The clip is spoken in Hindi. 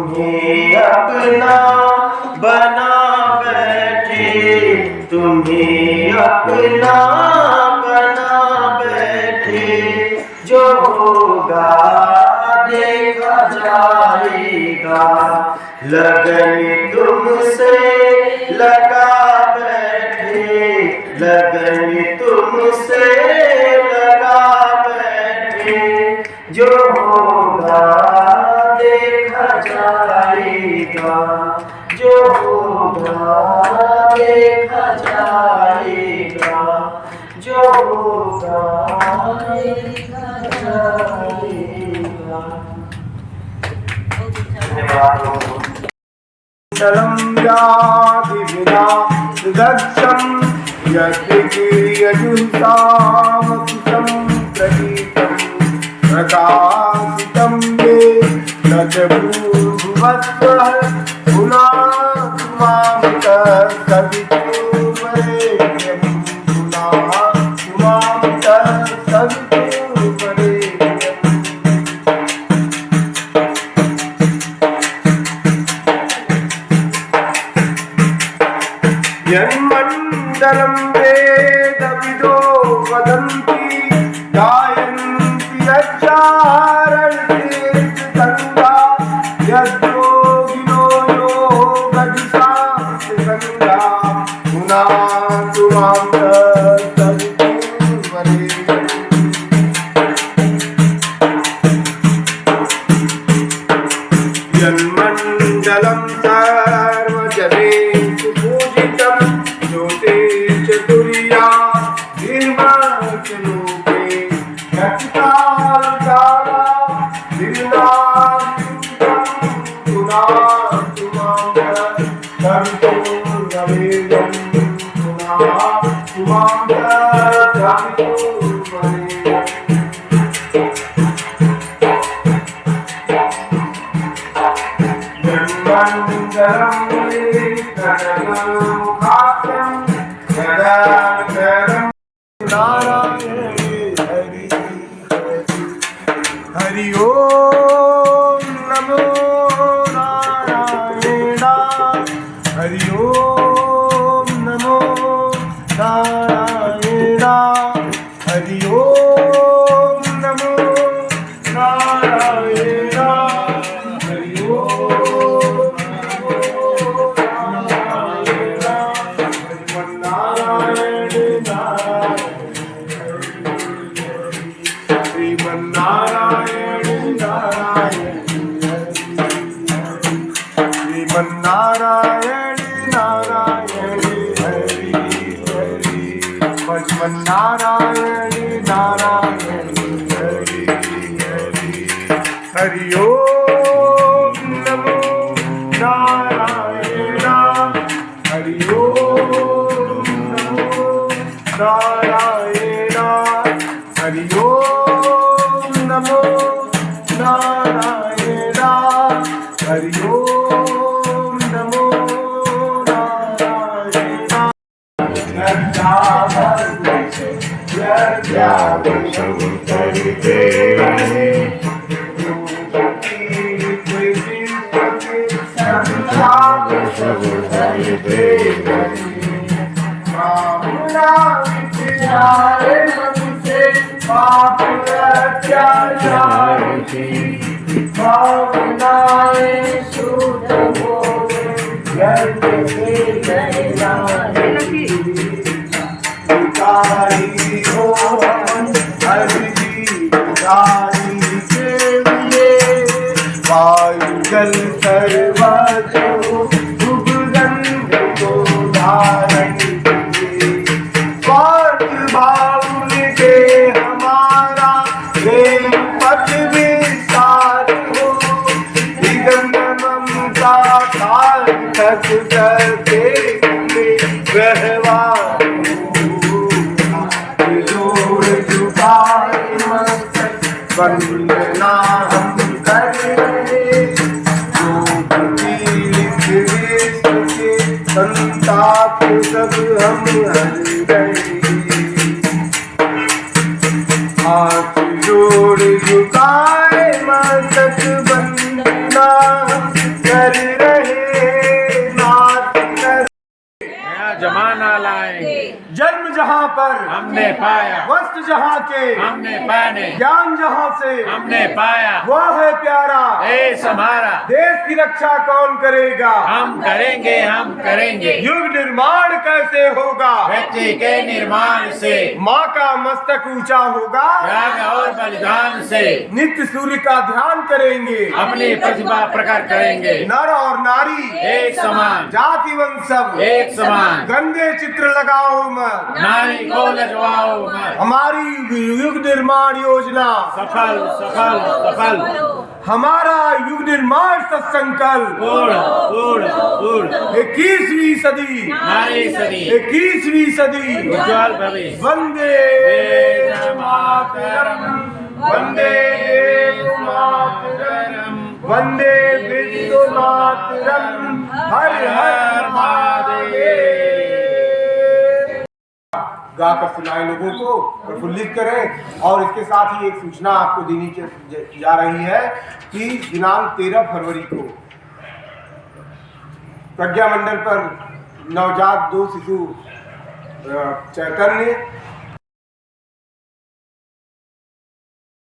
तुम्हें अपना बना बैठे, तुम्हें अपना बना बैठे। जो होगा देखा जाएगा, लगन तुमसे लगा बैठे, लगन तुमसे लगा बैठे। जो होगा देखा जाएगा, जो होगा देखा जाएगा, जो होगा देखा जाएगा। धन्यवाद। चलम व्याधिविना सुदक्षं यज्ञकीयजुषामकुशं प्रतीतं प्रकाशितं ये न च भूर्भुवस्वः पुनः मां तत्सवितुर्वरेण्यं, पुनः मां तत्सवितुर्वरेण्यम्। यन्मण्डलं वेदविदो वदन्ति, गायन्ति यच्चारणेर्गङ्गा, यद्योगिनो योगदिशान्तगङ्गा, पुनातु मां तत्सवितुर्वरेण्यम्। यन्मण्डलं सर्वजनेषु पूजितं, चतुर्या निर्माणलोके यत्कालकाला विनाशुतं, पुनातु मां तत्सवितुर्वरेण्यं, पुनातु मां तत्सवितुर्वरेण्यम्। यन्मण्डलं वेदमुखाख्यं जगद्गुरुं नारायणे हरि हरि ओम नमो नारायणाय, हरि ओम नमो नारायणाय, हरि ओम नमो नारायणाय, हरि ओम श्रीमन्नारायण नारायण, श्रीमन्नारायण नारायण हरि हरि, श्रीमन्नारायण नारायण हरि हरि, हरि ओम नमो नारायण, हरि ओम नमो नारायण, हरि ओम नमो नारायण, हरि ओम नमो नारायण। भावनाए शुद्ध होवे, यज्ञ के भिखारी हो हम, हरि जी भिखारी के लिए, वायु जल सर्वतो दुर्गंध को धारण किए। स्वार्थ भाव के हमारा प्रेम पथ विस्तार हो, दिगंत ममता सार्थक करते व्यवहार जोड़ झुकाए मस्तक, वंदना हम करें जो पीड़ित विश्व के संताप सब हम हर गए। हाथ जोड़ झुकाए मस्तक, वंदना लाएंगे। जन्म जहाँ पर हमने पाया, वस्त्र जहाँ के हमने पाने, ज्ञान जहाँ से हमने पाया। वह है प्यारा। देश हमारा, देश की रक्षा कौन करेगा? हम करेंगे, हम करेंगे। युग निर्माण कैसे होगा? व्यक्ति के निर्माण से, माँ का मस्तक ऊंचा होगा। त्याग और बलिदान से नित्य सूर्य का ध्यान करेंगे। अपनी प्रतिभा प्रकट करेंगे। नर और नारी एक समान, जाति वंश सब एक समान, गंदे चित्र लगाओ मत। नारी को लजवाओ मत। हमारी युग निर्माण योजना सफल सफल सफल, हमारा युग निर्माण सत्संकल्प पूर्ण पूर्ण पूर्ण। 21वीं सदी, नारी सदी, 21वीं सदी। उज्ज्वल भविष्य। वंदे मातरम, वंदे मातरम, वंदे विश्व मातरम, हर हर महादेव। गाकर सुनाए लोगों को, प्रफुल्लित करें। और इसके साथ ही एक सूचना आपको देनी जा रही है कि दिनांक 13 फरवरी को प्रज्ञा मंडल पर नवजात 2 शिशु चैतन्य